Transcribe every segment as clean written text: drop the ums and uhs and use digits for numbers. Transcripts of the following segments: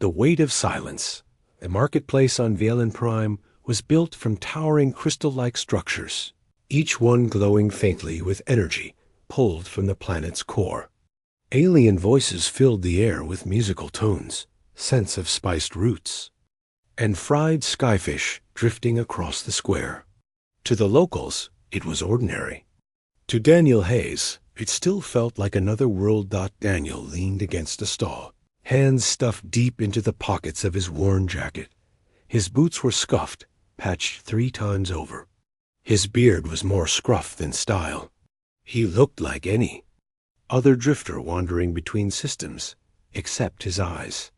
The weight of silence. The marketplace on Valen Prime was built from towering crystal-like structures, each one glowing faintly with energy pulled from the planet's core. Alien voices filled the air with musical tones, scents of spiced roots, and fried skyfish drifting across the square. To the locals, it was ordinary. To Daniel Hayes, it still felt like another world. Daniel leaned against a stall, hands stuffed deep into the pockets of his worn jacket. His boots were scuffed, patched 3 times over. His beard was more scruff than style. He looked like any other drifter wandering between systems, except his eyes.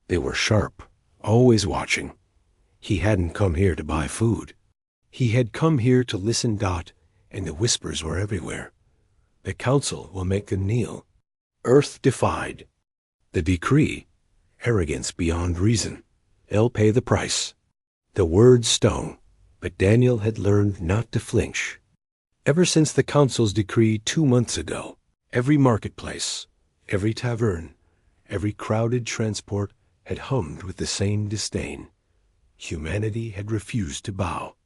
They were sharp, always watching. He hadn't come here to buy food. He had come here to listen. And the whispers were everywhere. The council will make them kneel. Earth defied. The decree. Arrogance beyond reason. They'll pay the price. The words stung, but Daniel had learned not to flinch. Ever since the council's decree 2 months ago, every marketplace, every tavern, every crowded transport had hummed with the same disdain. Humanity had refused to bow.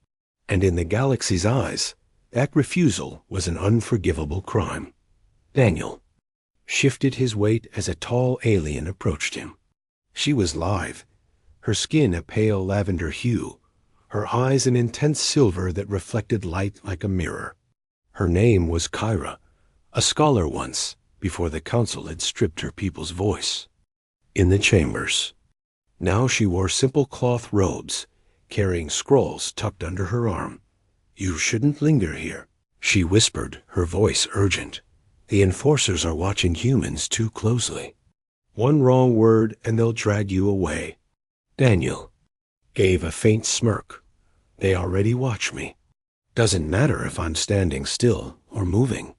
And in the galaxy's eyes, that refusal was an unforgivable crime. Daniel shifted his weight as a tall alien approached him. She was lithe, her skin a pale lavender hue, her eyes an intense silver that reflected light like a mirror. Her name was Kyra, a scholar once, before the council had stripped her people's voice. In the chambers. Now she wore simple cloth robes, carrying scrolls tucked under her arm. "You shouldn't linger here," she whispered, her voice urgent. "The enforcers are watching humans too closely. One wrong word and they'll drag you away." Daniel gave a faint smirk. "They already watch me. Doesn't matter if I'm standing still or moving."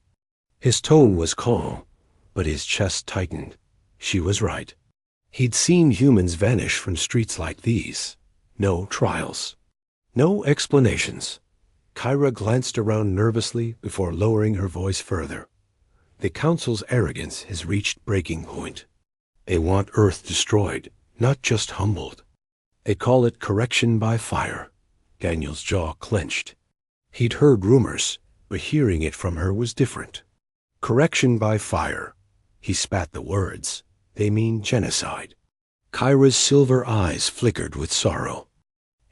His tone was calm, but his chest tightened. She was right. He'd seen humans vanish from streets like these. No trials. No explanations. Kyra glanced around nervously before lowering her voice further. The council's arrogance has reached breaking point. They want Earth destroyed, not just humbled. They call it correction by fire. Daniel's jaw clenched. He'd heard rumors, but hearing it from her was different. Correction by fire. He spat the words. They mean genocide. Kyra's silver eyes flickered with sorrow.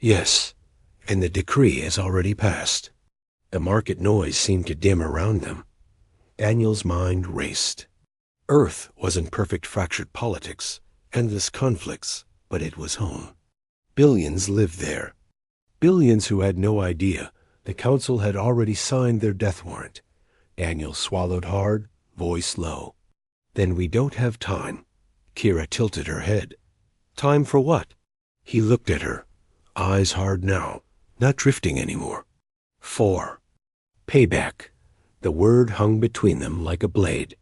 Yes, and the decree has already passed. The market noise seemed to dim around them. Daniel's mind raced. Earth wasn't perfect fractured politics, endless conflicts, but it was home. Billions lived there. Billions who had no idea the council had already signed their death warrant. Daniel swallowed hard, voice low. "Then we don't have time." Kira tilted her head. "Time for what?" He looked at her, eyes hard now, not drifting anymore. "For payback." The word hung between them like a blade.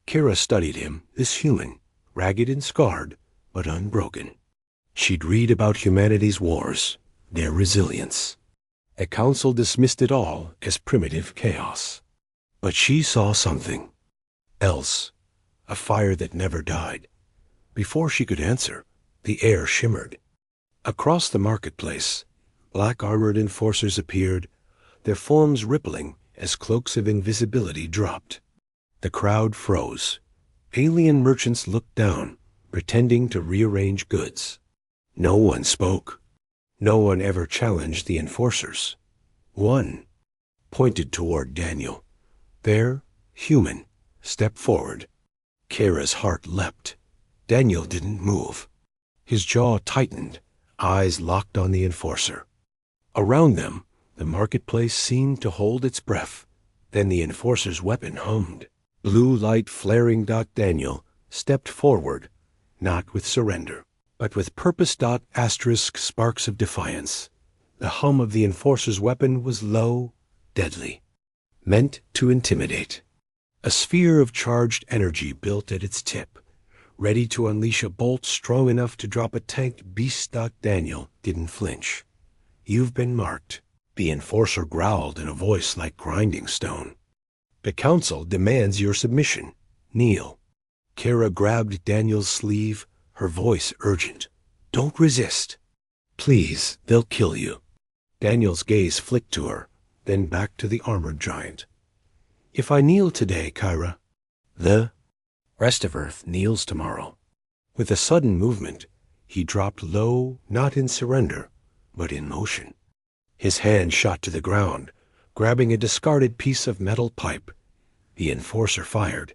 Kira studied him, this human, ragged and scarred, but unbroken. She'd read about humanity's wars, their resilience. A council dismissed it all as primitive chaos. But she saw something else, a fire that never died. Before she could answer, the air shimmered. Across the marketplace, black-armored enforcers appeared, their forms rippling as cloaks of invisibility dropped. The crowd froze. Alien merchants looked down, pretending to rearrange goods. No one spoke. No one ever challenged the enforcers. One pointed toward Daniel. There, human, stepped forward. Kira's heart leapt. Daniel didn't move. His jaw tightened, eyes locked on the enforcer. Around them, the marketplace seemed to hold its breath. Then the enforcer's weapon hummed. Blue light flaring. Daniel stepped forward, not with surrender, but with purpose. Asterisk sparks of defiance. The hum of the enforcer's weapon was low, deadly, meant to intimidate. A sphere of charged energy built at its tip, ready to unleash a bolt strong enough to drop a tanked beast. Daniel didn't flinch. "You've been marked," the enforcer growled in a voice like grinding stone. "The council demands your submission. Kneel." Kira grabbed Daniel's sleeve, her voice urgent. "Don't resist. Please, they'll kill you." Daniel's gaze flicked to her, then back to the armored giant. "If I kneel today, Kyra, the rest of Earth kneels tomorrow." With a sudden movement, he dropped low, not in surrender, but in motion. His hand shot to the ground, grabbing a discarded piece of metal pipe. The enforcer fired.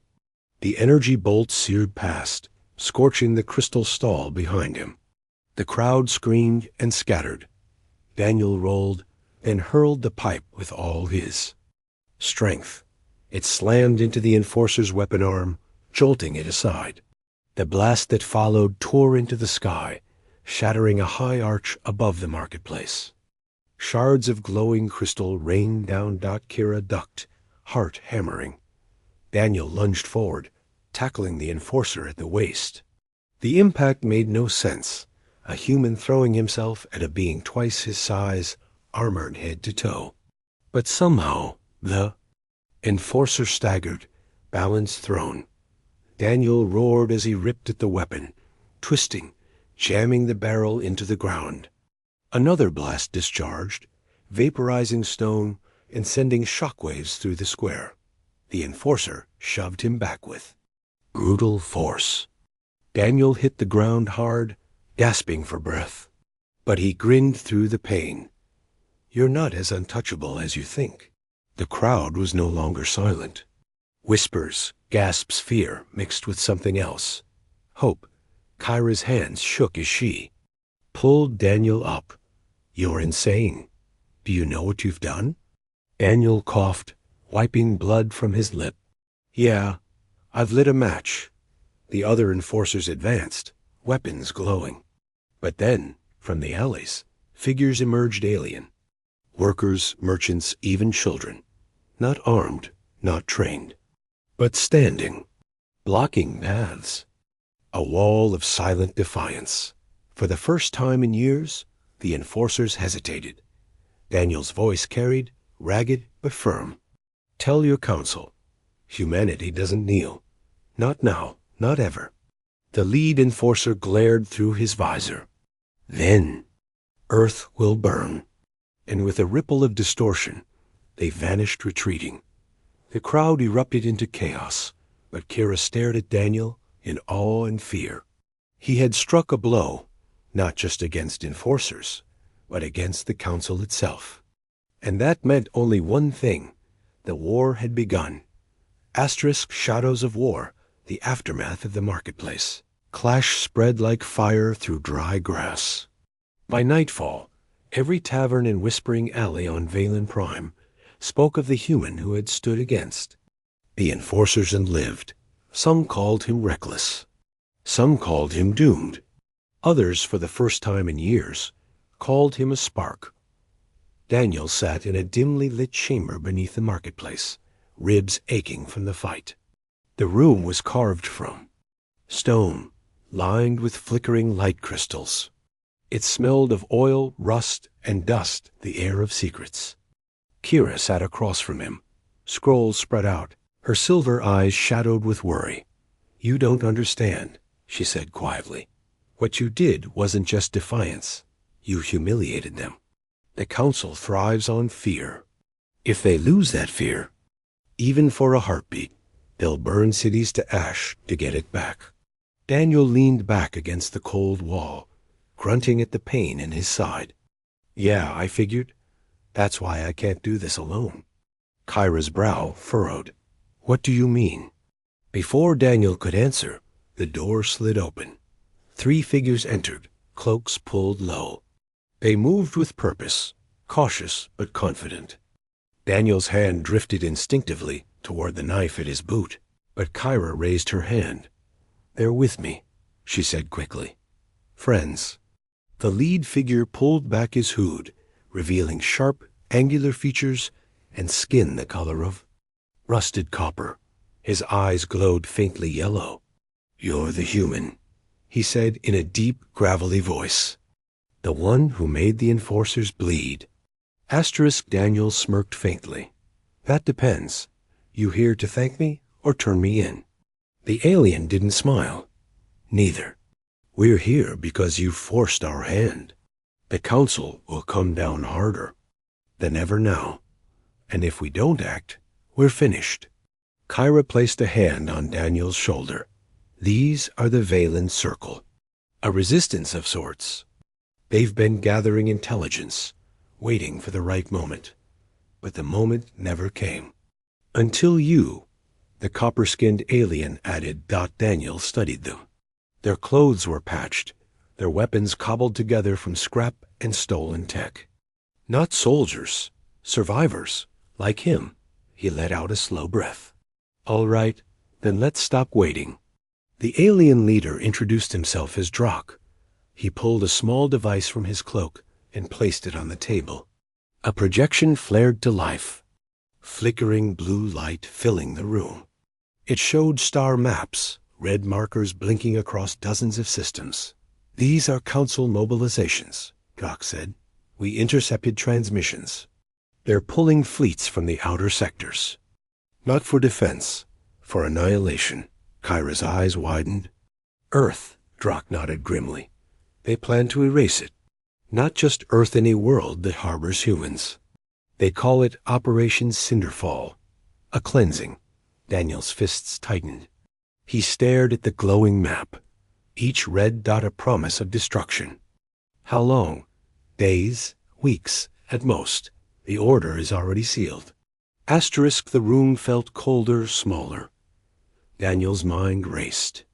The energy bolt seared past, scorching the crystal stall behind him. The crowd screamed and scattered. Daniel rolled, then hurled the pipe with all his strength. It slammed into the enforcer's weapon arm, jolting it aside. The blast that followed tore into the sky, shattering a high arch above the marketplace. Shards of glowing crystal rained down. Kira ducked, heart hammering. Daniel lunged forward, tackling the enforcer at the waist. The impact made no sense, a human throwing himself at a being twice his size, armored head to toe. But somehow, the enforcer staggered, balance thrown. Daniel roared as he ripped at the weapon, twisting, jamming the barrel into the ground. Another blast discharged, vaporizing stone and sending shockwaves through the square. The enforcer shoved him back with brutal force. Daniel hit the ground hard, gasping for breath. But he grinned through the pain. "You're not as untouchable as you think." The crowd was no longer silent. Whispers, gasps, fear mixed with something else. Hope. Kyra's hands shook as she pulled Daniel up. "You're insane. Do you know what you've done?" Daniel coughed, wiping blood from his lip. "Yeah, I've lit a match." The other enforcers advanced, weapons glowing. But then, from the alleys, figures emerged alien. Workers, merchants, even children. Not armed, not trained, but standing, blocking paths. A wall of silent defiance. For the first time in years, the enforcers hesitated. Daniel's voice carried, ragged but firm. "Tell your council. Humanity doesn't kneel. Not now, not ever." The lead enforcer glared through his visor. "Then, Earth will burn." And with a ripple of distortion, they vanished, retreating. The crowd erupted into chaos, but Kira stared at Daniel in awe and fear. He had struck a blow, not just against enforcers, but against the council itself. And that meant only one thing. The war had begun. Asterisk shadows of war, the aftermath of the marketplace. Clash spread like fire through dry grass. By nightfall, every tavern and whispering alley on Valen Prime spoke of the human who had stood against the enforcers and lived. Some called him reckless. Some called him doomed. Others, for the first time in years, called him a spark. Daniel sat in a dimly lit chamber beneath the marketplace, ribs aching from the fight. The room was carved from stone, lined with flickering light crystals. It smelled of oil, rust, and dust, the air of secrets. Kira sat across from him, scrolls spread out, her silver eyes shadowed with worry. "You don't understand," she said quietly. "What you did wasn't just defiance. You humiliated them. The council thrives on fear. If they lose that fear, even for a heartbeat, they'll burn cities to ash to get it back." Daniel leaned back against the cold wall, grunting at the pain in his side. "Yeah, I figured. That's why I can't do this alone." Kyra's brow furrowed. "What do you mean?" Before Daniel could answer, the door slid open. 3 figures entered, cloaks pulled low. They moved with purpose, cautious but confident. Daniel's hand drifted instinctively toward the knife at his boot, but Kyra raised her hand. "They're with me," she said quickly. "Friends." The lead figure pulled back his hood, revealing sharp, angular features and skin the color of rusted copper. His eyes glowed faintly yellow. "You're the human," he said in a deep, gravelly voice. "The one who made the enforcers bleed." Asterisk Daniel smirked faintly. "That depends. You here to thank me or turn me in?" The alien didn't smile. Neither. We're here because you forced our hand. The council will come down harder than ever now. And if we don't act, we're finished. Kyra placed a hand on Daniel's shoulder. These are the Valen Circle. A resistance of sorts. They've been gathering intelligence, waiting for the right moment. But the moment never came. Until you, the copper-skinned alien added. Daniel studied them. Their clothes were patched, their weapons cobbled together from scrap and stolen tech. Not soldiers, survivors, like him. He let out a slow breath. All right, then let's stop waiting. The alien leader introduced himself as Drak. He pulled a small device from his cloak and placed it on the table. A projection flared to life, flickering blue light filling the room. It showed star maps, red markers blinking across dozens of systems. These are Council mobilizations, Drak said. We intercepted transmissions. They're pulling fleets from the outer sectors. Not for defense, for annihilation. Kyra's eyes widened. Earth, Drak nodded grimly. They plan to erase it. Not just Earth in a world that harbors humans. They call it Operation Cinderfall. A cleansing. Daniel's fists tightened. He stared at the glowing map. Each red dot a promise of destruction. How long? Days, weeks, at most. The order is already sealed. The room felt colder, smaller. Daniel's mind raced.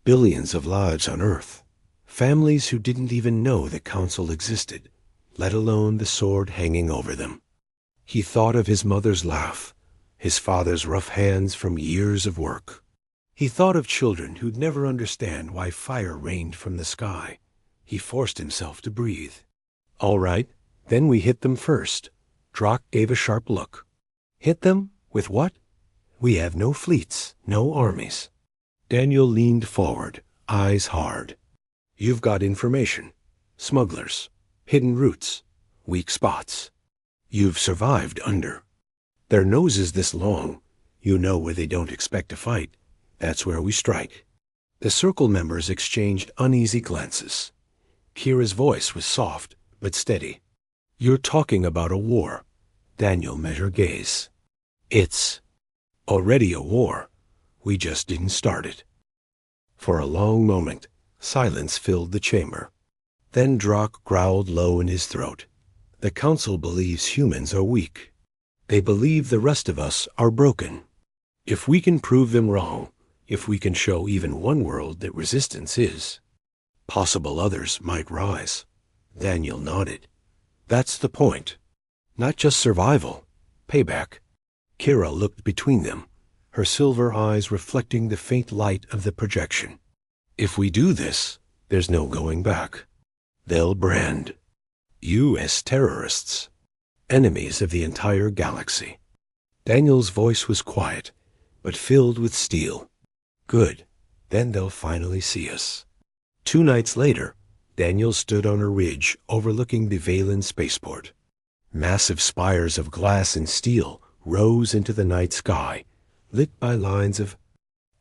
Billions of lives on Earth. Families who didn't even know the Council existed, let alone the sword hanging over them. He thought of his mother's laugh, his father's rough hands from years of work. He thought of children who'd never understand why fire rained from the sky. He forced himself to breathe. All right, then we hit them first. Drak gave a sharp look. Hit them? With what? We have no fleets, no armies. Daniel leaned forward, eyes hard. You've got information. Smugglers. Hidden routes. Weak spots. You've survived under. Their noses this long. You know where they don't expect to fight. That's where we strike. The circle members exchanged uneasy glances. Kira's voice was soft, but steady. You're talking about a war. Daniel met her gaze. It's already a war. We just didn't start it. For a long moment, silence filled the chamber. Then Drak growled low in his throat. The Council believes humans are weak. They believe the rest of us are broken. If we can prove them wrong, if we can show even one world that resistance is, possible others might rise. Daniel nodded. That's the point. Not just survival, payback. Kira looked between them, her silver eyes reflecting the faint light of the projection. If we do this, there's no going back. They'll brand you as terrorists, enemies of the entire galaxy. Daniel's voice was quiet, but filled with steel. Good, then they'll finally see us. 2 nights later, Daniel stood on a ridge overlooking the Valen spaceport. Massive spires of glass and steel rose into the night sky, lit by lines of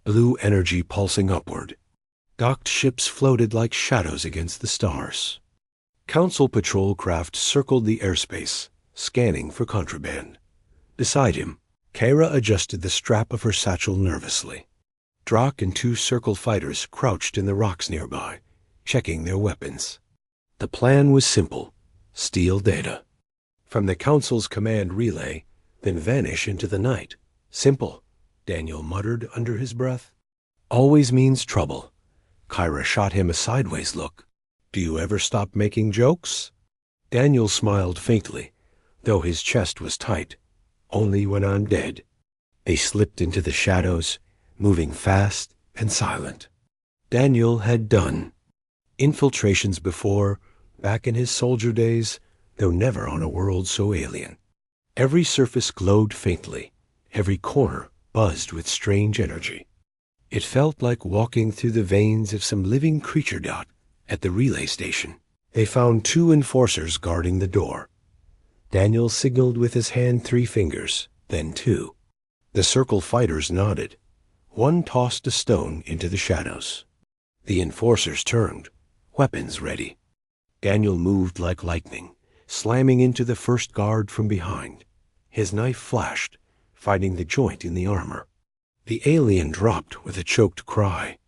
blue energy pulsing upward. Docked ships floated like shadows against the stars. Council patrol craft circled the airspace, scanning for contraband. Beside him, Kira adjusted the strap of her satchel nervously. Drak and 2 circle fighters crouched in the rocks nearby, checking their weapons. The plan was simple: steal data from the Council's command relay, then vanish into the night. Simple, Daniel muttered under his breath. Always means trouble. Kyra shot him a sideways look. Do you ever stop making jokes? Daniel smiled faintly, though his chest was tight. Only when I'm dead. They slipped into the shadows, moving fast and silent. Daniel had done infiltrations before, back in his soldier days, though never on a world so alien. Every surface glowed faintly, every corner buzzed with strange energy. It felt like walking through the veins of some living creature. At the relay station, they found 2 enforcers guarding the door. Daniel signaled with his hand 3 fingers, then 2. The circle fighters nodded. One tossed a stone into the shadows. The enforcers turned, weapons ready. Daniel moved like lightning, slamming into the first guard from behind. His knife flashed, finding the joint in the armor. The alien dropped with a choked cry.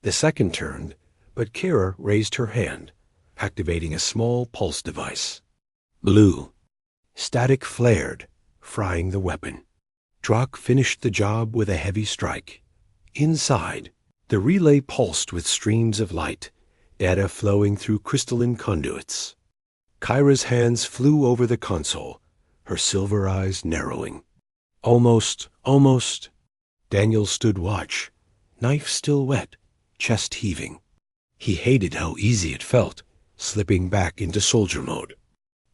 The second turned, but Kira raised her hand, activating a small pulse device. Blue. Static flared, frying the weapon. Drock finished the job with a heavy strike. Inside, the relay pulsed with streams of light, data flowing through crystalline conduits. Kyra's hands flew over the console, her silver eyes narrowing. Almost. Daniel stood watch, knife still wet, chest heaving. He hated how easy it felt, slipping back into soldier mode.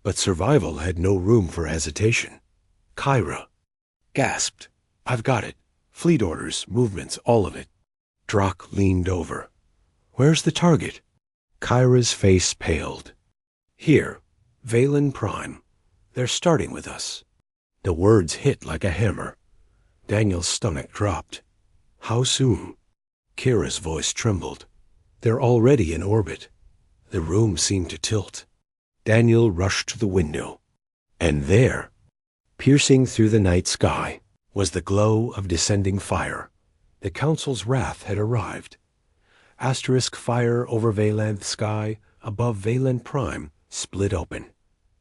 But survival had no room for hesitation. Kyra gasped. I've got it. Fleet orders, movements, all of it. Drock leaned over. Where's the target? Kyra's face paled. Here, Valen Prime. They're starting with us. The words hit like a hammer. Daniel's stomach dropped. How soon? Kira's voice trembled. They're already in orbit. The room seemed to tilt. Daniel rushed to the window. And there, piercing through the night sky, was the glow of descending fire. The Council's wrath had arrived. Asterisk fire over Valanth sky, above Valen Prime, split open.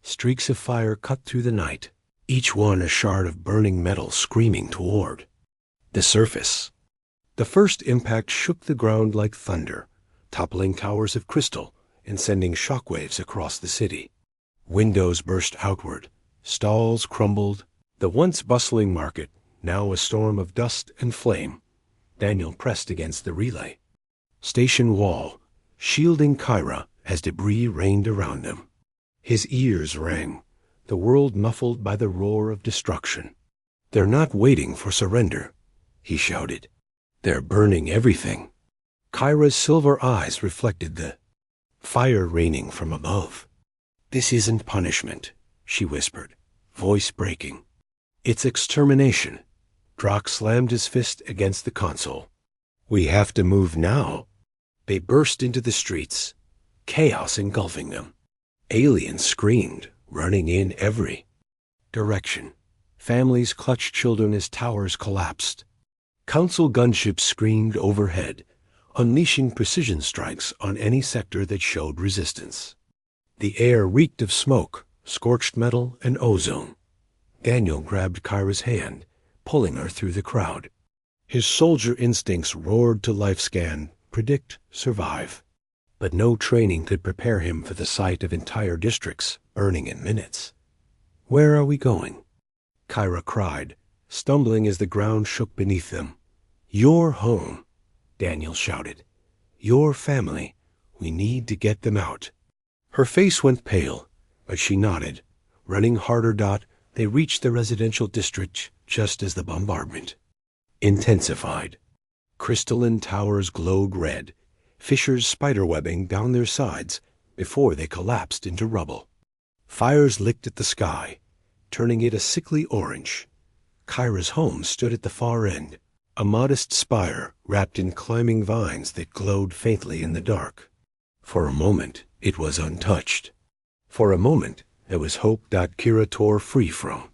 Streaks of fire cut through the night, each one a shard of burning metal screaming toward the surface. The first impact shook the ground like thunder, toppling towers of crystal and sending shockwaves across the city. Windows burst outward, stalls crumbled, the once bustling market, now a storm of dust and flame. Daniel pressed against the relay. Station wall, shielding Kyra as debris rained around them. His ears rang, the world muffled by the roar of destruction. They're not waiting for surrender, he shouted. They're burning everything. Kyra's silver eyes reflected the fire raining from above. This isn't punishment, she whispered, voice breaking. It's extermination. Drock slammed his fist against the console. We have to move now. They burst into the streets, chaos engulfing them. Aliens screamed, running in every direction. Families clutched children as towers collapsed. Council gunships screamed overhead, unleashing precision strikes on any sector that showed resistance. The air reeked of smoke, scorched metal, and ozone. Daniel grabbed Kyra's hand, pulling her through the crowd. His soldier instincts roared to life scan, predict, survive. But no training could prepare him for the sight of entire districts burning in minutes. Where are we going? Kyra cried, stumbling as the ground shook beneath them. Your home, Daniel shouted. Your family. We need to get them out. Her face went pale, but she nodded. Running harder. They reached the residential district just as the bombardment intensified. Crystalline towers glowed red, fissures spiderwebbing down their sides before they collapsed into rubble. Fires licked at the sky, turning it a sickly orange. Kyra's home stood at the far end, a modest spire wrapped in climbing vines that glowed faintly in the dark. For a moment, it was untouched. For a moment, there was hope Kira tore free from.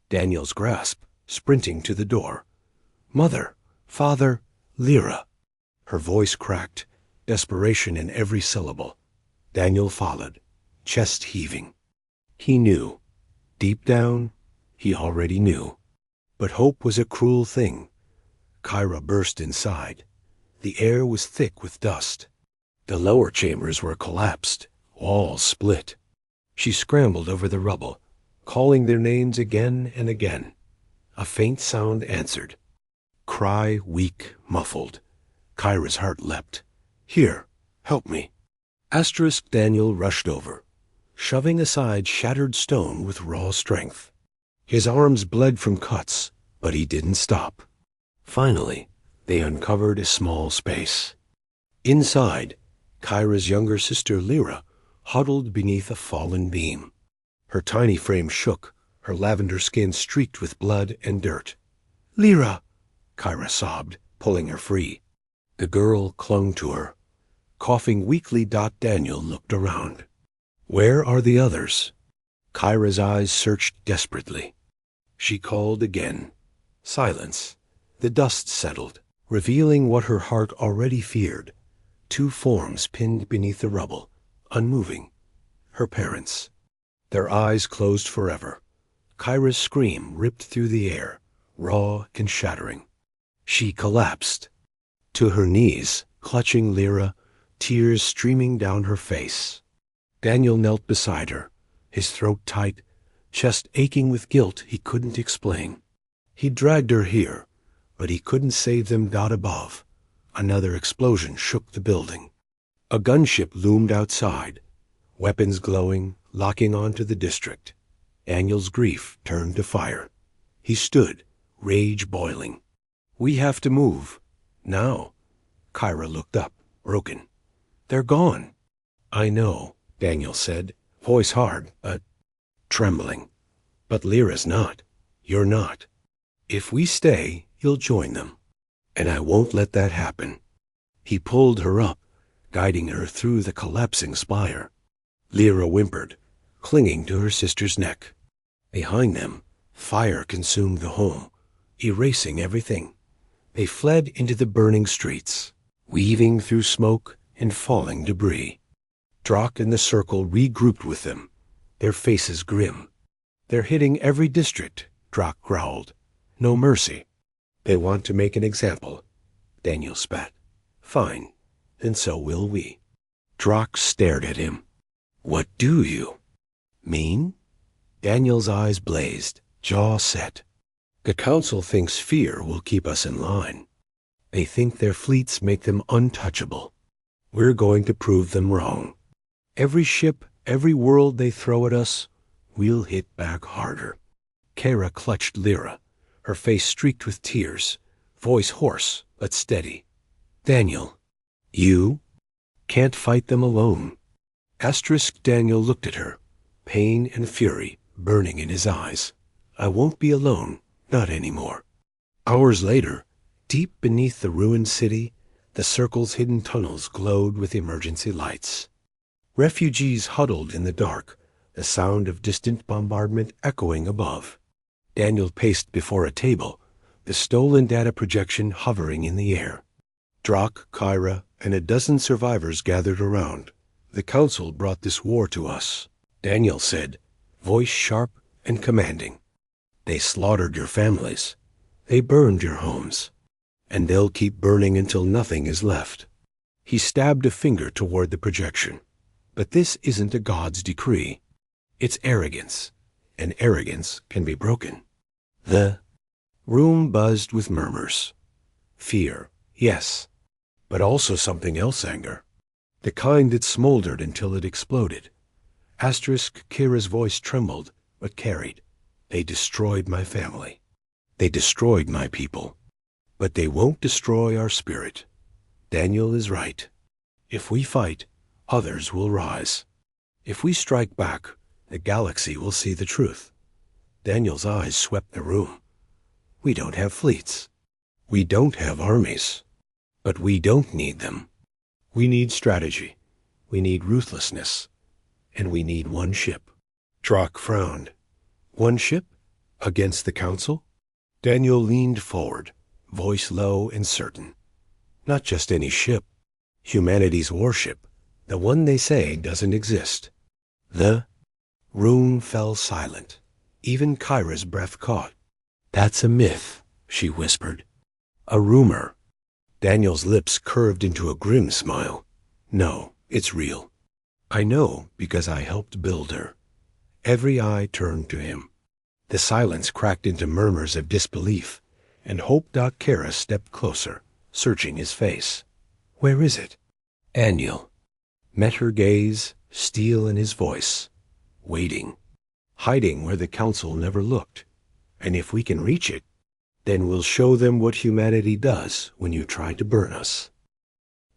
Daniel's grasp, sprinting to the door. Mother, father, Lyra. Her voice cracked, desperation in every syllable. Daniel followed, chest heaving. He knew. Deep down, he already knew. But hope was a cruel thing. Kyra burst inside. The air was thick with dust. The lower chambers were collapsed, walls split. She scrambled over the rubble, calling their names again and again. A faint sound answered. Cry weak, muffled. Kyra's heart leapt. Here, help me. Asterisk Daniel rushed over, shoving aside shattered stone with raw strength. His arms bled from cuts, but he didn't stop. Finally, they uncovered a small space. Inside, Kyra's younger sister Lyra huddled beneath a fallen beam. Her tiny frame shook, her lavender skin streaked with blood and dirt. Lyra, Kyra sobbed, pulling her free. The girl clung to her, Coughing weakly, Daniel looked around. Where are the others? Kyra's eyes searched desperately. She called again. Silence. The dust settled, revealing what her heart already feared. 2 forms pinned beneath the rubble, unmoving. Her parents. Their eyes closed forever. Kyra's scream ripped through the air, raw and shattering. She collapsed. To her knees, clutching Lyra, tears streaming down her face. Daniel knelt beside her, his throat tight, chest aching with guilt he couldn't explain. He dragged her here, but he couldn't save them. Above. Another explosion shook the building. A gunship loomed outside, weapons glowing, locking onto the district. Daniel's grief turned to fire. He stood, rage boiling. We have to move. Now. Kyra looked up, broken. They're gone. I know, Daniel said, voice hard, trembling. But Lyra's not. You're not. If we stay, you'll join them. And I won't let that happen. He pulled her up, guiding her through the collapsing spire. Lyra whimpered, clinging to her sister's neck. Behind them, fire consumed the home, erasing everything. They fled into the burning streets, weaving through smoke and falling debris. Drak and the circle regrouped with them, their faces grim. They're hitting every district, Drak growled. No mercy. They want to make an example. Daniel spat. Fine, and so will we. Drak stared at him. What do you mean? Daniel's eyes blazed, jaw set. The council thinks fear will keep us in line. They think their fleets make them untouchable. We're going to prove them wrong. Every ship, every world they throw at us, we'll hit back harder. Kara clutched Lyra, her face streaked with tears, voice hoarse but steady. Daniel, you can't fight them alone. Daniel looked at her, pain and fury burning in his eyes. I won't be alone, not anymore. Hours later, deep beneath the ruined city, the circle's hidden tunnels glowed with emergency lights. Refugees huddled in the dark, the sound of distant bombardment echoing above. Daniel paced before a table, the stolen data projection hovering in the air. Drak, Kyra, and a dozen survivors gathered around. The council brought this war to us, Daniel said, voice sharp and commanding. They slaughtered your families. They burned your homes. And they'll keep burning until nothing is left. He stabbed a finger toward the projection. But this isn't a god's decree. It's arrogance, and arrogance can be broken. The room buzzed with murmurs. Fear, yes, but also something else, anger. The kind that smoldered until it exploded. Kira's voice trembled, but carried. They destroyed my family. They destroyed my people. But they won't destroy our spirit. Daniel is right. If we fight, others will rise. If we strike back, the galaxy will see the truth. Daniel's eyes swept the room. We don't have fleets. We don't have armies. But we don't need them. We need strategy. We need ruthlessness. And we need one ship. Drak frowned. One ship? Against the council? Daniel leaned forward, voice low and certain. Not just any ship. Humanity's warship. The one they say doesn't exist. The room fell silent. Even Kyra's breath caught. That's a myth, she whispered. A rumor. Daniel's lips curved into a grim smile. No, it's real. I know because I helped build her. Every eye turned to him. The silence cracked into murmurs of disbelief, and Hope. Kara stepped closer, searching his face. Where is it? Daniel met her gaze, steel in his voice. Waiting. Hiding where the council never looked. And if we can reach it, then we'll show them what humanity does when you try to burn us.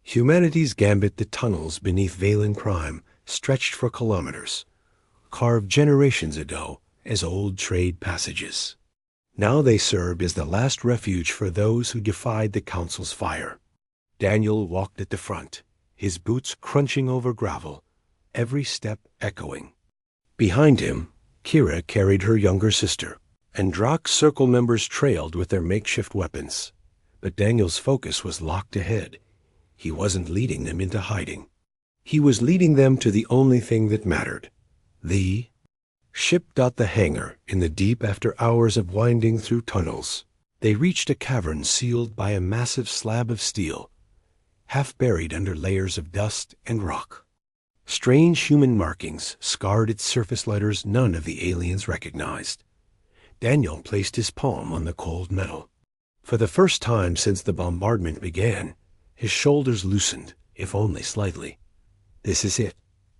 Humanity's gambit, the tunnels beneath Valen Prime, stretched for kilometers, carved generations ago as old trade passages. Now they served as the last refuge for those who defied the council's fire. Daniel walked at the front, his boots crunching over gravel, every step echoing. Behind him, Kira carried her younger sister, and Drak's circle members trailed with their makeshift weapons. But Daniel's focus was locked ahead. He wasn't leading them into hiding. He was leading them to the only thing that mattered. The ship. The hangar in the deep after hours of winding through tunnels. They reached a cavern sealed by a massive slab of steel, half buried under layers of dust and rock. Strange human markings scarred its surface letters none of the aliens recognized. Daniel placed his palm on the cold metal. For the first time since the bombardment began, his shoulders loosened, if only slightly. "This is it,"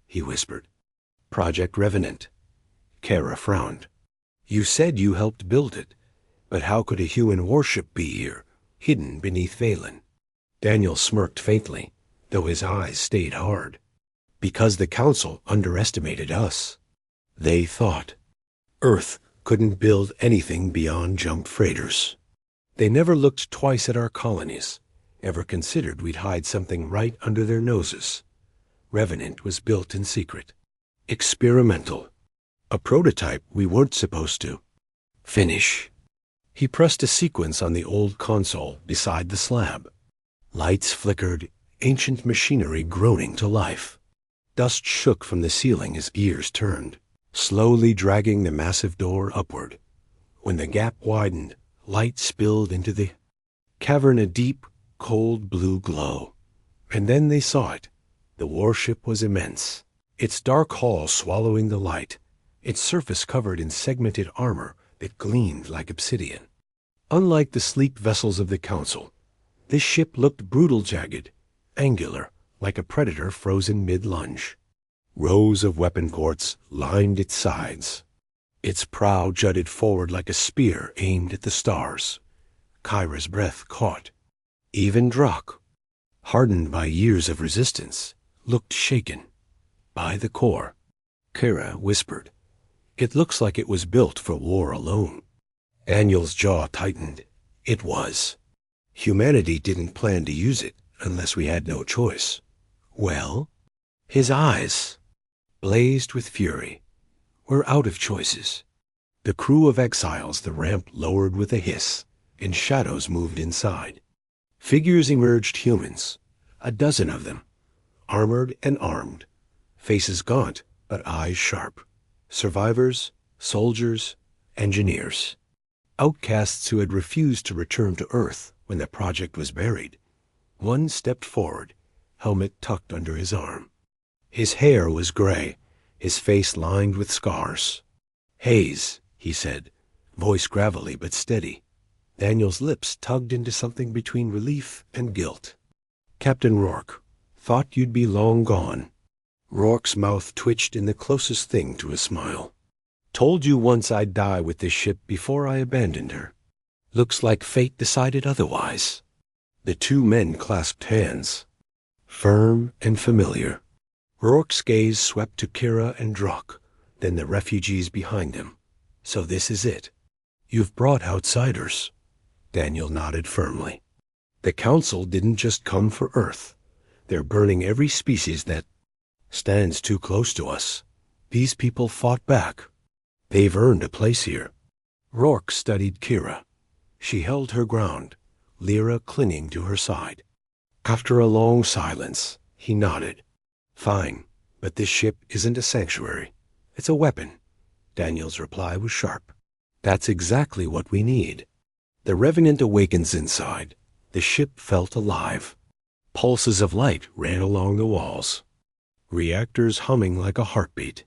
he whispered. "Project Revenant." Kara frowned. "You said you helped build it, but how could a human warship be here, hidden beneath Valen?" Daniel smirked faintly, though his eyes stayed hard. "Because the Council underestimated us. They thought Earth couldn't build anything beyond jump freighters. They never looked twice at our colonies, ever considered we'd hide something right under their noses. Revenant was built in secret. Experimental. A prototype we weren't supposed to finish." He pressed a sequence on the old console beside the slab. Lights flickered, ancient machinery groaning to life. Dust shook from the ceiling as gears turned, slowly dragging the massive door upward. When the gap widened, light spilled into the cavern, a deep, cold blue glow. And then they saw it. The warship was immense, its dark hull swallowing the light, its surface covered in segmented armor that gleamed like obsidian. Unlike the sleek vessels of the Council, this ship looked brutal, jagged, angular, like a predator frozen mid-lunge. Rows of weapon ports lined its sides. Its prow jutted forward like a spear aimed at the stars. Kyra's breath caught. Even Drak, hardened by years of resistance, looked shaken. "By the core," Kira whispered. "It looks like it was built for war alone." Daniel's jaw tightened. It was. Humanity didn't plan to use it unless we had no choice. "Well?" His eyes blazed with fury. "We're out of choices." The crew of exiles, the ramp lowered with a hiss, and shadows moved inside. Figures emerged, humans, a dozen of them, armored and armed, faces gaunt but eyes sharp. Survivors, soldiers, engineers. Outcasts who had refused to return to Earth when the project was buried. One stepped forward, helmet tucked under his arm. His hair was gray, his face lined with scars. "Hayes," he said, voice gravelly but steady. Daniel's lips tugged into something between relief and guilt. "Captain Rourke, thought you'd be long gone." Rourke's mouth twitched in the closest thing to a smile. "Told you once I'd die with this ship before I abandoned her. Looks like fate decided otherwise." The two men clasped hands, firm and familiar. Rourke's gaze swept to Kira and Drak, then the refugees behind him. "So this is it. You've brought outsiders." Daniel nodded firmly. "The Council didn't just come for Earth. They're burning every species that stands too close to us. These people fought back. They've earned a place here." Rourke studied Kira. She held her ground, Lyra clinging to her side. After a long silence, he nodded. "Fine, but this ship isn't a sanctuary. It's a weapon." Daniel's reply was sharp. "That's exactly what we need." The Revenant awakens inside. The ship felt alive. Pulses of light ran along the walls. Reactors humming like a heartbeat.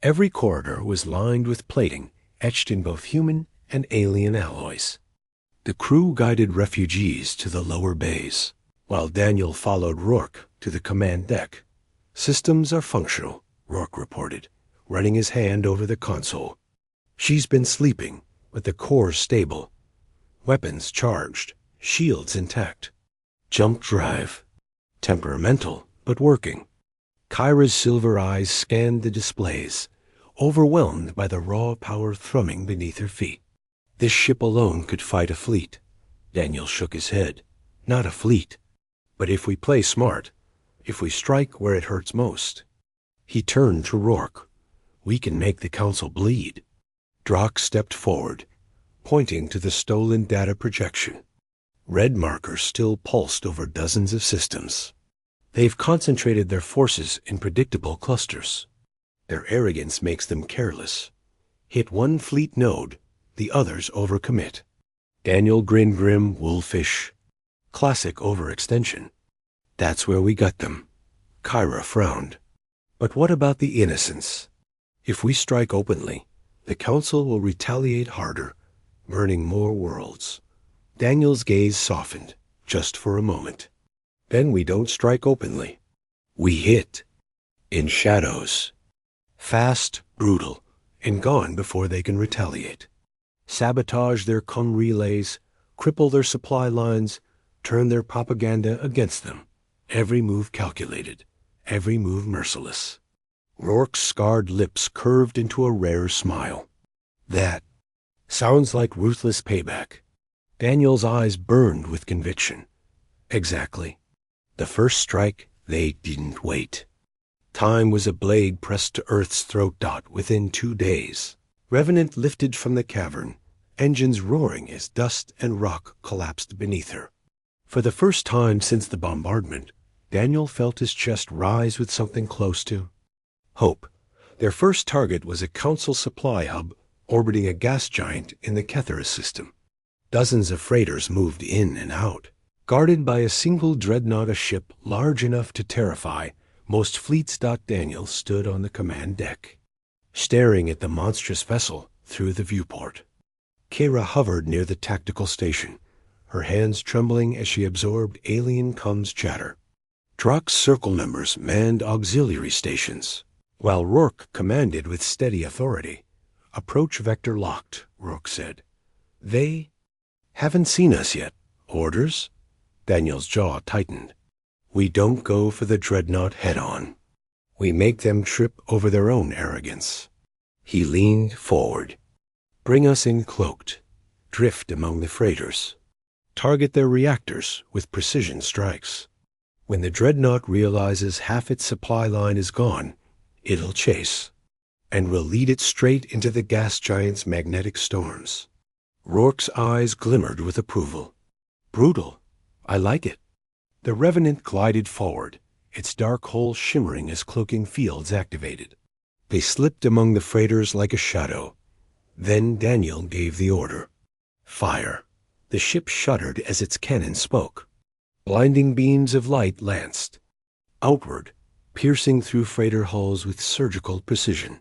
Every corridor was lined with plating, etched in both human and alien alloys. The crew guided refugees to the lower bays, while Daniel followed Rourke to the command deck. "Systems are functional," Rourke reported, running his hand over the console. "She's been sleeping, but the core's stable. Weapons charged, shields intact. Jump drive. Temperamental, but working." Kyra's silver eyes scanned the displays, overwhelmed by the raw power thrumming beneath her feet. "This ship alone could fight a fleet." Daniel shook his head. "Not a fleet. But if we play smart, if we strike where it hurts most. He turned to Rourke. We can make the council bleed. Drock stepped forward, pointing to the stolen data projection. Red markers still pulsed over dozens of systems. They've concentrated their forces in predictable clusters. Their arrogance makes them careless. Hit one fleet node, the others overcommit. Daniel grinned grim, wolfish. Classic overextension. That's where we got them. Kyra frowned. But what about the innocents? If we strike openly, the council will retaliate harder, burning more worlds. Daniel's gaze softened, just for a moment. Then we don't strike openly. We hit. In shadows. Fast, brutal, and gone before they can retaliate. Sabotage their comm relays, cripple their supply lines, turn their propaganda against them. Every move calculated, every move merciless. Rourke's scarred lips curved into a rare smile. That sounds like ruthless payback. Daniel's eyes burned with conviction. Exactly. The first strike, they didn't wait. Time was a blade pressed to Earth's throat. Within 2 days, Revenant lifted from the cavern, engines roaring as dust and rock collapsed beneath her. For the first time since the bombardment, Daniel felt his chest rise with something close to hope. Their first target was a council supply hub orbiting a gas giant in the Ketherus system. Dozens of freighters moved in and out, guarded by a single dreadnought, a ship large enough to terrify most fleets. Daniel stood on the command deck, staring at the monstrous vessel through the viewport. Kira hovered near the tactical station, her hands trembling as she absorbed alien comms chatter. Drock's circle numbers manned auxiliary stations, while Rourke commanded with steady authority. Approach vector locked, Rourke said. They haven't seen us yet. Orders? Daniel's jaw tightened. We don't go for the dreadnought head-on. We make them trip over their own arrogance. He leaned forward. Bring us in cloaked. Drift among the freighters. Target their reactors with precision strikes. When the dreadnought realizes half its supply line is gone, it'll chase, and we'll lead it straight into the gas giant's magnetic storms. Rourke's eyes glimmered with approval. Brutal. I like it. The Revenant glided forward, its dark hull shimmering as cloaking fields activated. They slipped among the freighters like a shadow. Then Daniel gave the order. Fire. The ship shuddered as its cannon spoke. Blinding beams of light lanced outward, piercing through freighter hulls with surgical precision.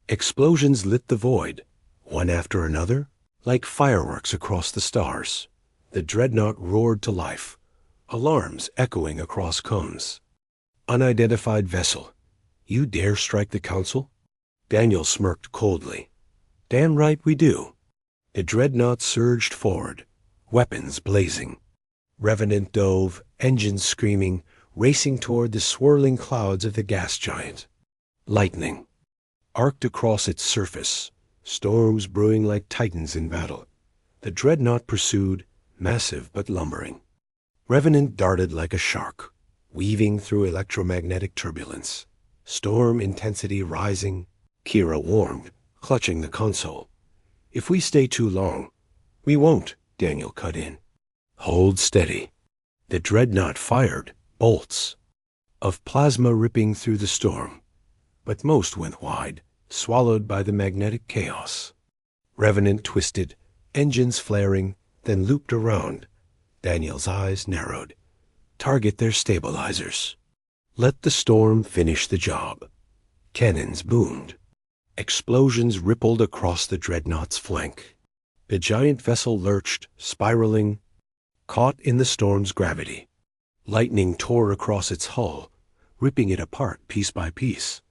Explosions lit the void, one after another, like fireworks across the stars. The dreadnought roared to life, alarms echoing across comms. Unidentified vessel. You dare strike the council? Daniel smirked coldly. Damn right we do. The dreadnought surged forward, weapons blazing. Revenant dove, engines screaming, racing toward the swirling clouds of the gas giant. Lightning arced across its surface, storms brewing like titans in battle. The dreadnought pursued, massive but lumbering. Revenant darted like a shark, weaving through electromagnetic turbulence. Storm intensity rising. Kira warned, clutching the console. If we stay too long, we won't, Daniel cut in. Hold steady. The dreadnought fired bolts of plasma ripping through the storm, but most went wide, swallowed by the magnetic chaos. Revenant twisted, engines flaring, then looped around. Daniel's eyes narrowed. Target their stabilizers. Let the storm finish the job. Cannons boomed. Explosions rippled across the dreadnought's flank. The giant vessel lurched, spiraling, caught in the storm's gravity. Lightning tore across its hull, ripping it apart piece by piece.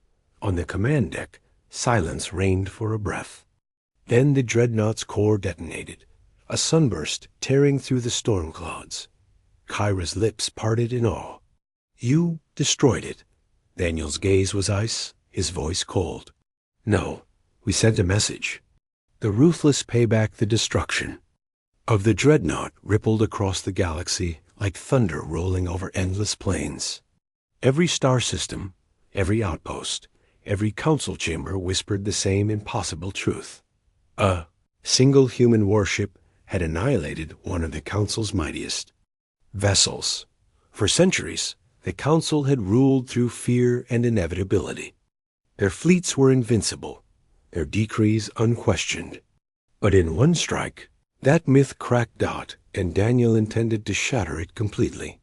On the command deck, silence reigned for a breath. Then the dreadnought's core detonated, a sunburst tearing through the storm clouds. Kyra's lips parted in awe. You destroyed it. Daniel's gaze was ice, his voice cold. No, we sent a message. The ruthless payback, the destruction of the dreadnought rippled across the galaxy like thunder rolling over endless plains. Every star system, every outpost, every council chamber whispered the same impossible truth. A single human warship had annihilated one of the council's mightiest vessels. For centuries, the council had ruled through fear and inevitability. Their fleets were invincible, their decrees unquestioned. But in one strike, that myth cracked out, and Daniel intended to shatter it completely.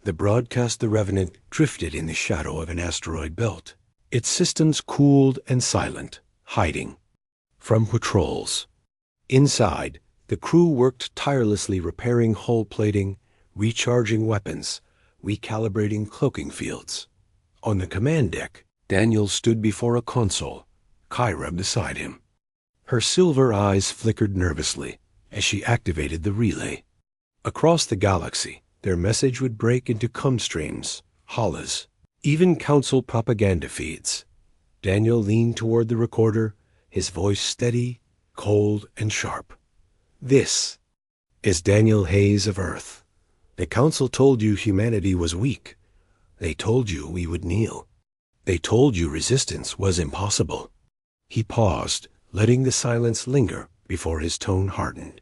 The broadcast the Revenant drifted in the shadow of an asteroid belt, its systems cooled and silent, hiding from patrols. Inside, the crew worked tirelessly repairing hull plating, recharging weapons, recalibrating cloaking fields. On the command deck, Daniel stood before a console, Kyra beside him. Her silver eyes flickered nervously as she activated the relay. Across the galaxy, their message would break into comstreams, holas, even council propaganda feeds. Daniel leaned toward the recorder, his voice steady, cold, and sharp. "This is Daniel Hayes of Earth. The council told you humanity was weak. They told you we would kneel. They told you resistance was impossible." He paused, letting the silence linger before his tone hardened.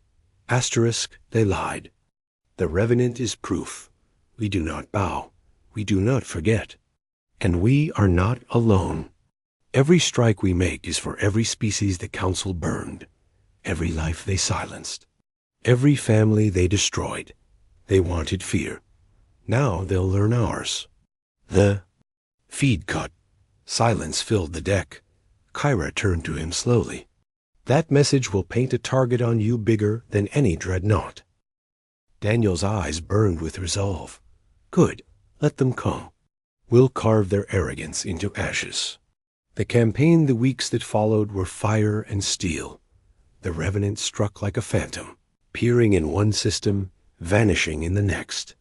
Asterisk, they lied. The Revenant is proof. We do not bow. We do not forget. And we are not alone. Every strike we make is for every species the council burned, every life they silenced, every family they destroyed. They wanted fear. Now they'll learn ours. The feed cut. Silence filled the deck. Kyra turned to him slowly. "That message will paint a target on you bigger than any dreadnought." Daniel's eyes burned with resolve. "Good. Let them come. We'll carve their arrogance into ashes." The campaign the weeks that followed were fire and steel. The Revenant struck like a phantom, peering in one system, vanishing in the next.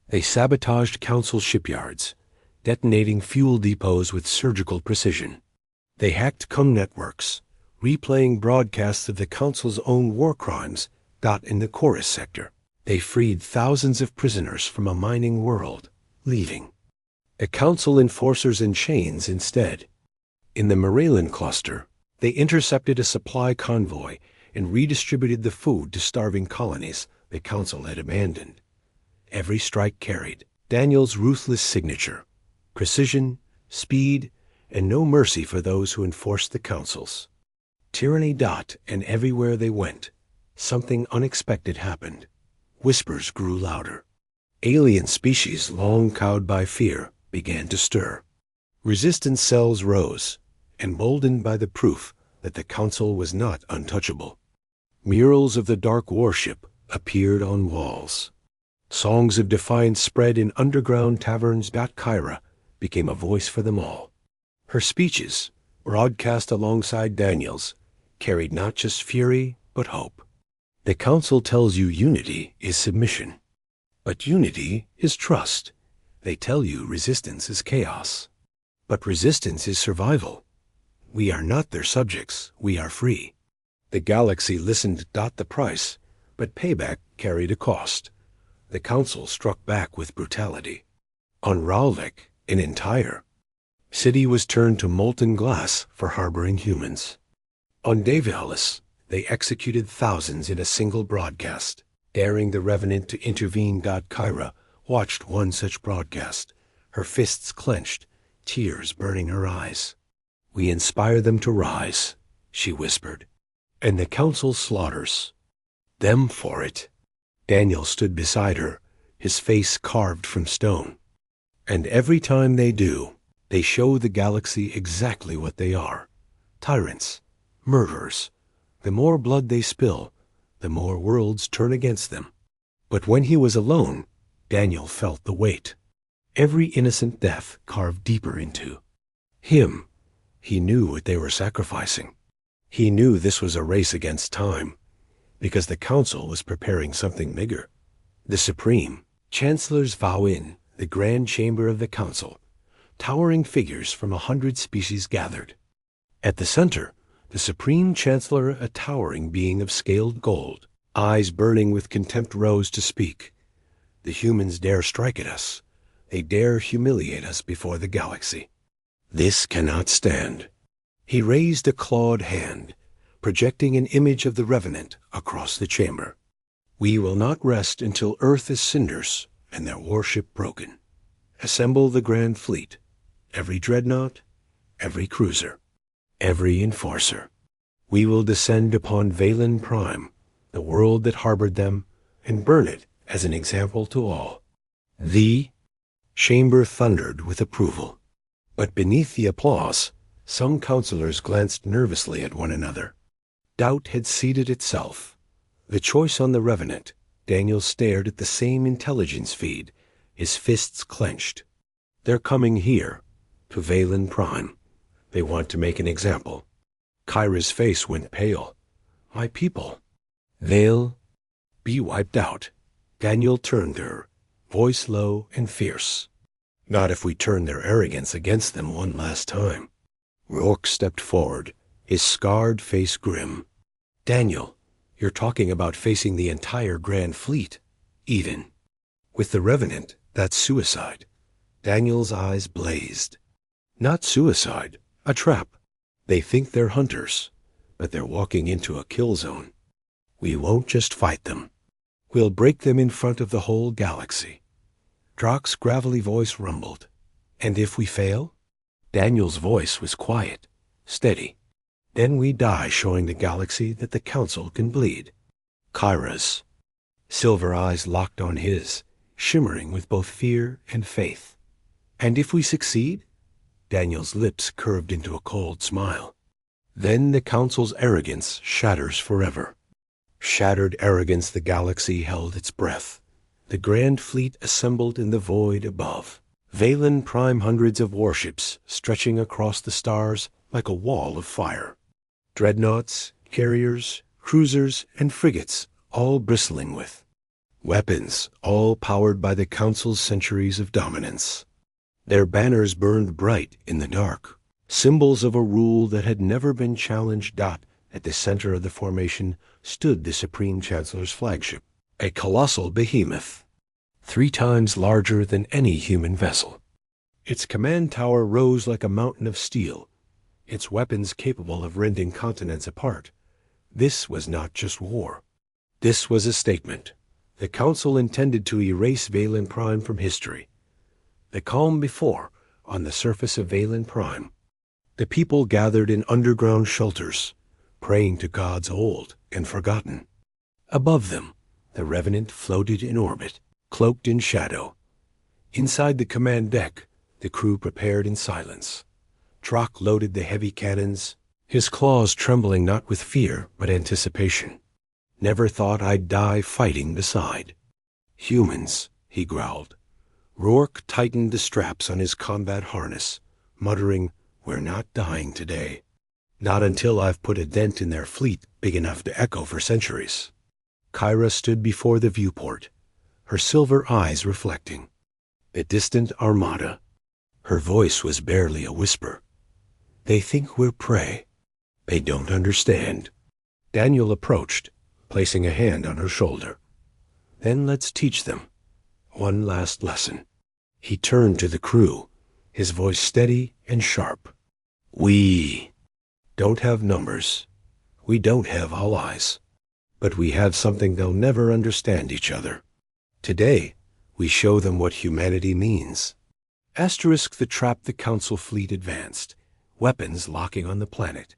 They sabotaged council shipyards, detonating fuel depots with surgical precision. They hacked comm networks, replaying broadcasts of the council's own war crimes in the Chorus sector. They freed thousands of prisoners from a mining world, leaving the council enforcers in chains instead. In the Moralen cluster, they intercepted a supply convoy and redistributed the food to starving colonies the council had abandoned. Every strike carried Daniel's ruthless signature: precision, speed, and no mercy for those who enforced the councils. Tyranny. And everywhere they went, something unexpected happened. Whispers grew louder. Alien species long cowed by fear began to stir. Resistance cells rose, emboldened by the proof that the council was not untouchable. Murals of the dark warship appeared on walls. Songs of defiance spread in underground taverns. Kyra became a voice for them all. Her speeches, broadcast alongside Daniel's, carried not just fury, but hope. The council tells you unity is submission, but unity is trust. They tell you resistance is chaos, but resistance is survival. We are not their subjects, we are free. The galaxy listened. The price, but payback carried a cost. The council struck back with brutality. On Raalvik, an entire city was turned to molten glass for harboring humans. On Davialis, they executed thousands in a single broadcast, daring the Revenant to intervene. Kyra watched one such broadcast, her fists clenched, tears burning her eyes. "We inspire them to rise," she whispered, "and the council slaughters them for it." Daniel stood beside her, his face carved from stone. "And every time they do, they show the galaxy exactly what they are: tyrants, murderers. The more blood they spill, the more worlds turn against them." But when he was alone, Daniel felt the weight. Every innocent death carved deeper into him. He knew what they were sacrificing. He knew this was a race against time, because the council was preparing something bigger. The Supreme Chancellor's vow in the grand chamber of the council, towering figures from 100 species gathered. At the center, the Supreme Chancellor, a towering being of scaled gold, eyes burning with contempt, rose to speak. "The humans dare strike at us. They dare humiliate us before the galaxy. This cannot stand." He raised a clawed hand, projecting an image of the Revenant across the chamber. "We will not rest until Earth is cinders and their warship broken. Assemble the Grand Fleet, every dreadnought, every cruiser, every enforcer. We will descend upon Valen Prime, the world that harbored them, and burn it as an example to all." The chamber thundered with approval. But beneath the applause, some counselors glanced nervously at one another. Doubt had seated itself. The choice on the Revenant, Daniel stared at the same intelligence feed, his fists clenched. "They're coming here, to Valen Prime. They want to make an example." Kyra's face went pale. "My people, they'll be wiped out." Daniel turned to her, voice low and fierce. "Not if we turn their arrogance against them one last time." Rourke stepped forward, his scarred face grim. "Daniel, you're talking about facing the entire Grand Fleet, even. With the Revenant, that's suicide." Daniel's eyes blazed. "Not suicide, a trap. They think they're hunters, but they're walking into a kill zone. We won't just fight them. We'll break them in front of the whole galaxy." Drock's gravelly voice rumbled. "And if we fail?" Daniel's voice was quiet, steady. "Then we die showing the galaxy that the Council can bleed." Kyra's silver eyes locked on his, shimmering with both fear and faith. "And if we succeed?" Daniel's lips curved into a cold smile. "Then the Council's arrogance shatters forever." Shattered arrogance, the galaxy held its breath. The Grand Fleet assembled in the void above. Valen Prime, hundreds of warships stretching across the stars like a wall of fire. Dreadnoughts, carriers, cruisers, and frigates, all bristling with weapons, all powered by the Council's centuries of dominance. Their banners burned bright in the dark, symbols of a rule that had never been challenged. At the center of the formation stood the Supreme Chancellor's flagship, a colossal behemoth, 3 times larger than any human vessel. Its command tower rose like a mountain of steel, its weapons capable of rending continents apart. This was not just war. This was a statement. The Council intended to erase Valen Prime from history. The calm before, on the surface of Valen Prime, the people gathered in underground shelters, praying to gods old and forgotten. Above them, the Revenant floated in orbit, cloaked in shadow. Inside the command deck, the crew prepared in silence. Drock loaded the heavy cannons, his claws trembling not with fear but anticipation. "Never thought I'd die fighting beside humans," he growled. Rourke tightened the straps on his combat harness, muttering, "We're not dying today. Not until I've put a dent in their fleet big enough to echo for centuries." Kyra stood before the viewport, her silver eyes reflecting. A distant armada. Her voice was barely a whisper. "They think we're prey. They don't understand." Daniel approached, placing a hand on her shoulder. "Then let's teach them one last lesson." He turned to the crew, his voice steady and sharp. "We don't have numbers. We don't have allies. But we have something they'll never understand: each other. Today, we show them what humanity means." The trap the Council fleet advanced, weapons locking on the planet.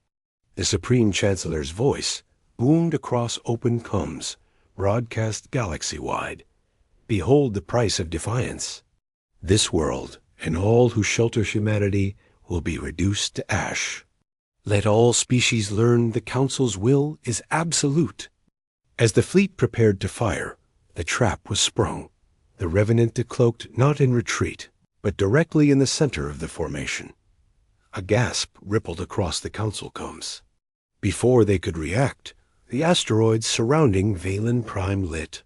The Supreme Chancellor's voice boomed across open comms, broadcast galaxy-wide. "Behold the price of defiance. This world and all who shelter humanity will be reduced to ash. Let all species learn the Council's will is absolute." As the fleet prepared to fire, the trap was sprung. The Revenant decloaked not in retreat, but directly in the center of the formation. A gasp rippled across the Council comms. Before they could react, the asteroids surrounding Valen Prime lit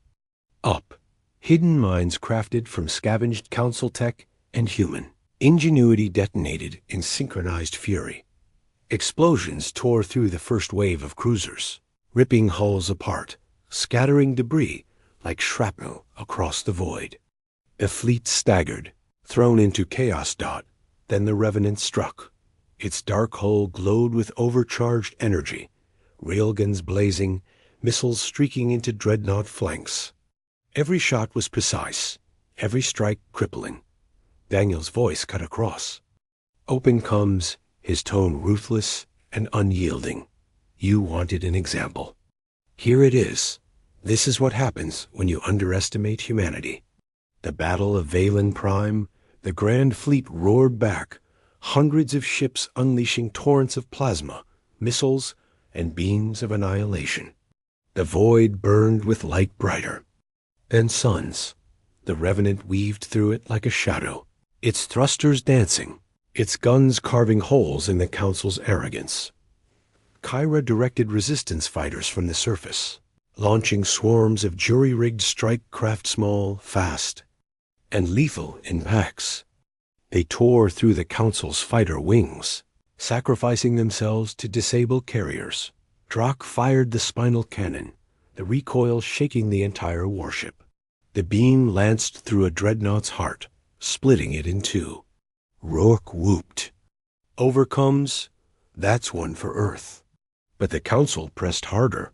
up. Hidden mines crafted from scavenged Council tech and human ingenuity detonated in synchronized fury. Explosions tore through the first wave of cruisers, ripping hulls apart, scattering debris like shrapnel across the void. The fleet staggered, thrown into chaos. Then the Revenant struck. Its dark hull glowed with overcharged energy, railguns blazing, missiles streaking into dreadnought flanks. Every shot was precise, every strike crippling. Daniel's voice cut across. Open comes, his tone ruthless and unyielding. You wanted an example. Here it is. This is what happens when you underestimate humanity. The Battle of Valen Prime, the Grand Fleet roared back, hundreds of ships unleashing torrents of plasma, missiles, and beams of annihilation. The void burned with light brighter. And suns. The Revenant weaved through it like a shadow, its thrusters dancing, its guns carving holes in the Council's arrogance. Kyra directed resistance fighters from the surface, launching swarms of jury-rigged strike craft, small, fast, and lethal in packs. They tore through the Council's fighter wings, sacrificing themselves to disable carriers. Drak fired the spinal cannon, the recoil shaking the entire warship. The beam lanced through a dreadnought's heart, splitting it in two. Rourke whooped. Overcomes? That's one for Earth. But the Council pressed harder.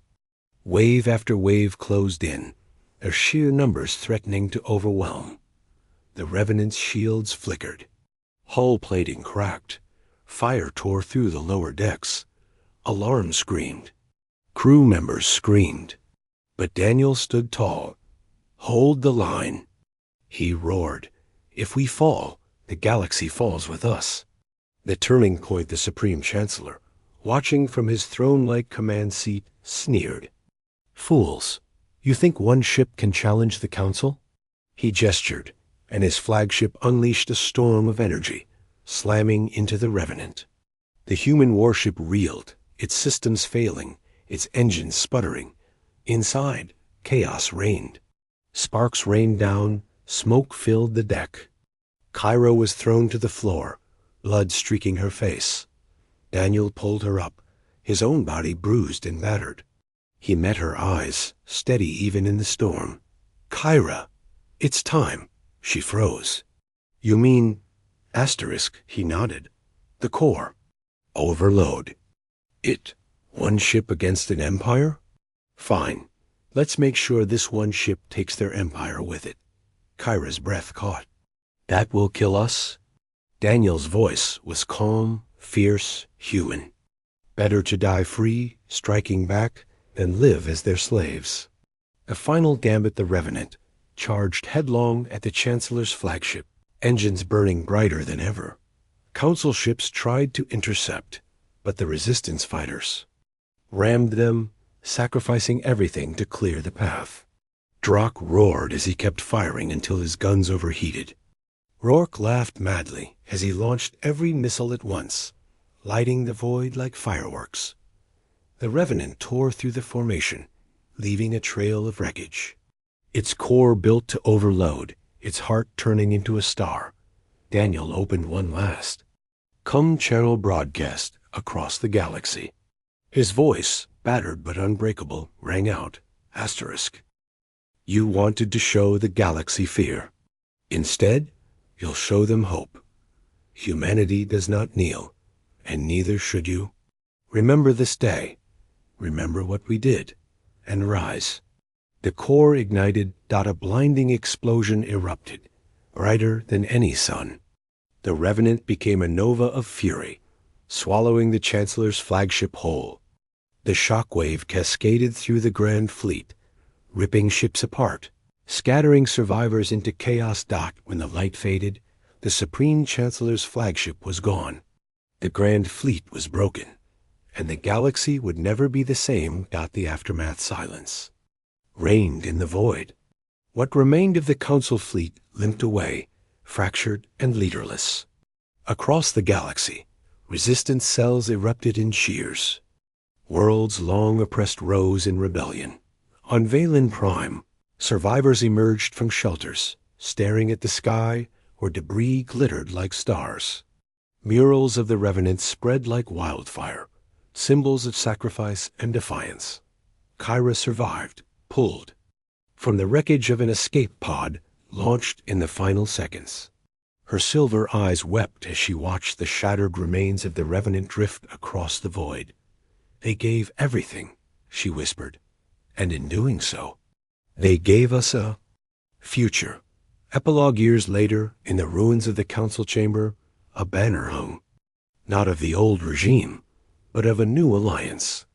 Wave after wave closed in, their sheer numbers threatening to overwhelm. The Revenant's shields flickered. Hull plating cracked. Fire tore through the lower decks. Alarms screamed. Crew members screamed. But Daniel stood tall. Hold the line. He roared. If we fall, the galaxy falls with us. The turning point, the Supreme Chancellor, watching from his throne-like command seat, sneered. Fools, you think one ship can challenge the Council? He gestured, and his flagship unleashed a storm of energy, slamming into the Revenant. The human warship reeled, its systems failing, its engines sputtering. Inside, chaos reigned. Sparks rained down, smoke filled the deck. Kyra was thrown to the floor, blood streaking her face. Daniel pulled her up, his own body bruised and battered. He met her eyes, steady even in the storm. Kyra, it's time. She froze. You mean... Asterisk, he nodded. The core. Overload. It. One ship against an empire? Fine. Let's make sure this one ship takes their empire with it. Kyra's breath caught. That will kill us? Daniel's voice was calm, fierce, human. Better to die free, striking back, than live as their slaves. A final gambit, the Revenant charged headlong at the Chancellor's flagship, engines burning brighter than ever. Council ships tried to intercept, but the resistance fighters rammed them, sacrificing everything to clear the path. Drak roared as he kept firing until his guns overheated. Rourke laughed madly as he launched every missile at once, lighting the void like fireworks. The Revenant tore through the formation, leaving a trail of wreckage. Its core built to overload, its heart turning into a star. Daniel opened one last. Come channel broadcast across the galaxy. His voice, battered but unbreakable, rang out. Asterisk. You wanted to show the galaxy fear. Instead, you'll show them hope. Humanity does not kneel, and neither should you. Remember this day. Remember what we did, and rise. The core ignited. A blinding explosion erupted, brighter than any sun. The Revenant became a nova of fury, swallowing the Chancellor's flagship whole. The shockwave cascaded through the Grand Fleet, ripping ships apart, scattering survivors into chaos. When the light faded, the Supreme Chancellor's flagship was gone. The Grand Fleet was broken, and the galaxy would never be the same. The aftermath silence reigned in the void. What remained of the Council fleet limped away, fractured and leaderless. Across the galaxy, resistance cells erupted in shears. Worlds long oppressed rose in rebellion. On Valen Prime, survivors emerged from shelters, staring at the sky where debris glittered like stars. Murals of the Revenant spread like wildfire, symbols of sacrifice and defiance. Kyra survived, pulled from the wreckage of an escape pod launched in the final seconds. Her silver eyes wept as she watched the shattered remains of the Revenant drift across the void. "They gave everything," she whispered, "and in doing so, they gave us a future." Epilogue years later, in the ruins of the council chamber, a banner hung, not of the old regime, but of a new alliance.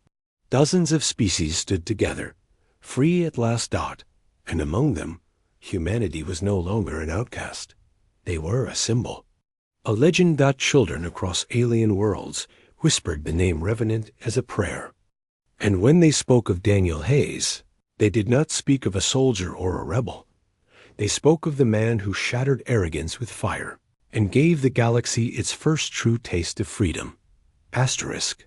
Dozens of species stood together, free at last, and among them, humanity was no longer an outcast. They were a symbol, a legend. Children across alien worlds whispered the name Revenant as a prayer. And when they spoke of Daniel Hayes, they did not speak of a soldier or a rebel. They spoke of the man who shattered arrogance with fire and gave the galaxy its first true taste of freedom. Asterisk.